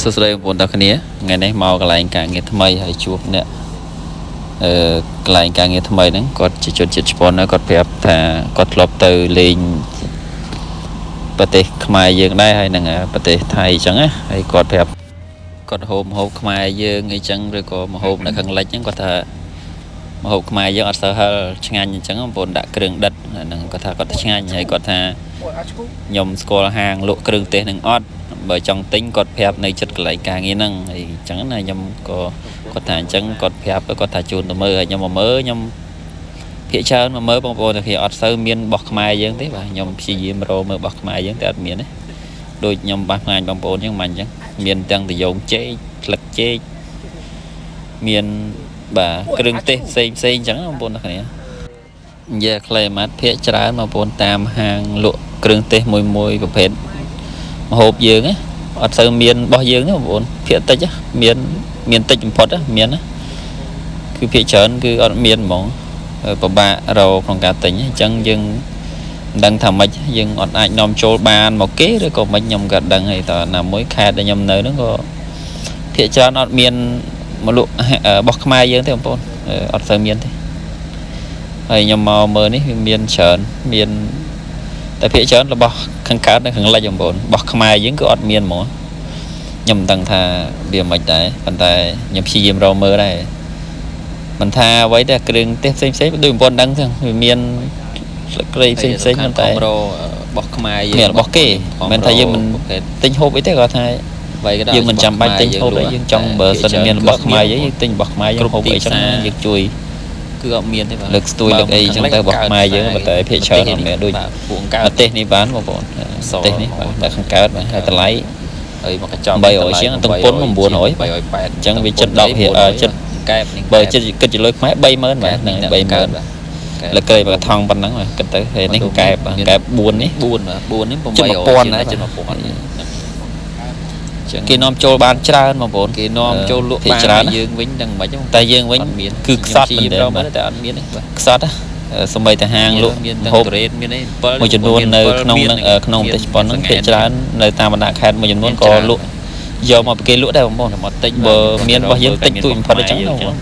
សួស្តីបងប្អូនទាំងគ្នាថ្ងៃនេះមកកន្លែងការងារថ្មីហើយជួបអ្នកកន្លែងការងារថ្មីហ្នឹងគាត់ជាជនជាតិជប៉ុនហើយគាត់ប្រាប់ថាគាត់ធ្លាប់ទៅលេងប្រទេសខ្មែរយើងដែរហើយនឹងប្រទេសថៃអញ្ចឹងណាហើយគាត់ប្រាប់គាត់ហូបម្ហូបខ្មែរយើងអីចឹងឬក៏ម្ហូបនៅខាងលិចហ្នឹងគាត់ថាម្ហូបខ្មែរយើងអត់សូវហឹលឆ្ងាញ់អញ្ចឹងបងប្អូនដាក់គ្រឿងដិតហ្នឹងគាត់ថាគាត់ឆ្ងាញ់ហើយគាត់ថាខ្ញុំស្គាល់ហាងលក់គ្រឿងទេសនឹងអត់បើចង់ទិញគាត់ប្រាប់នៅចិត្តកន្លែងការងារហ្នឹងហើយអញ្ចឹងណាខ្ញុំក៏គាត់ថាអញ្ចឹងគាត់ប្រាប់គាត់ថាជូនទៅមើលហើយខ្ញុំមកមើលខ្ញុំភាគច្រើនមកមើលបងប្អូនតែគេអត់សូវមានរបស់ខ្មែរយើងទេបាទខ្ញុំព្យាយាមរកមើលរបស់ខ្មែរយើងតែអត់មានទេដូចខ្ញុំបាសផ្ងាយបងប្អូនអញ្ចឹងមិនអញ្ចឹងមានទាំងតយងចេកផ្លឹកចេកមានបាទគ្រឿងទេសផ្សេងអញ្ចឹងបងប្អូនទាំងគ្នានិយាយខ្លីម៉ាត់ភាគច្រើនបងប្អូនតាមហាងលក់គ្រឿងទេសមួយប្រភេទម្ហូបយើងណាអត់សូវមានរបស់យើងទេបងប្អូនភាគតិចមានតិចបំផុតមានណាគឺភាគច្រើនគឺអត់មានហ្មងពិបាករកក្នុងការទិញអញ្ចឹងយើងមិនដឹងថាម៉េចយើងអត់អាចនាំចូលបានមកគេឬក៏មិនខ្ញុំក៏ដឹងហើយតើណាមួយខេត្តដែលខ្ញុំនៅហ្នឹងក៏ភាគច្រើនអត់មានមកលក់របស់ខ្មែរយើងទេបងប្អូនអត់សូវមានទេហើយខ្ញុំមកមើលនេះវាមានច្រើនមានតែភាគច្រើនរបស់ខាងកើតនៅខាងលិចបងប្អូនរបស់ខ្មែរយើងគឺអត់មានហ្មងខ្ញុំមិនដឹងថាវាមិនដែរប៉ុន្តែខ្ញុំព្យាយាមរកមើលដែរមិនថាអ្វីទេគ្រឿងទេសផ្សេងដូចបងប្អូនដឹងចឹងវាមានស្លឹកគ្រៃផ្សេងប៉ុន្តែរបស់ខ្មែរយើងរបស់គេមិនថាយើងមិនទិញហូបអីទេគាត់ថាអ្វីក៏ដោយយើងមិនចាំបាច់ទិញហូបអីយើងចង់បើសិនមានរបស់ខ្មែរយើងទិញរបស់ខ្មែរយើងហូបអីចឹងយើងជួយគឺអត់មានទេបាទលើកស្ទួយលើកអីចឹងទៅរបស់ខ្មែរយើងតែភាគច្រើនអត់មានដូចប្រទេសនេះបានបងប្អូនប្រទេសនេះបាទតែខាងកើតបាទហើយតម្លៃហើយមកកញ្ចក់300ជាងទំពុន900 380អញ្ចឹងវាចិត្ត10រៀលចិត្តកែបបើចិត្តគិតជាលុយខ្មែរ 30000 បាទហ្នឹង 30000 លើកក្រៃមកថងប៉ុណ្ណឹងគិតទៅហើយនេះកែប4នេះ4នេះ800ណាចិត្ត1000គេនាំចូលបានច្រើនបងប្អូនគេនាំចូលលក់បានយើងវិញដឹងមិនខ្មិចតែយើងវិញគឺខ្សត់មែនតែអត់មានទេខ្សត់សម្បីតែហាងលក់ហូបមានអីមួយចំនួននៅក្នុងប្រទេសជប៉ុនហ្នឹងគេច្រើននៅតាមបណ្ដាខេត្តមួយចំនួនក៏លក់យកមកគេលក់ដែរបងប្អូនមកតិចបើមានរបស់យើងតិចទួចបំផុតអញ្ចឹងបងប្អូន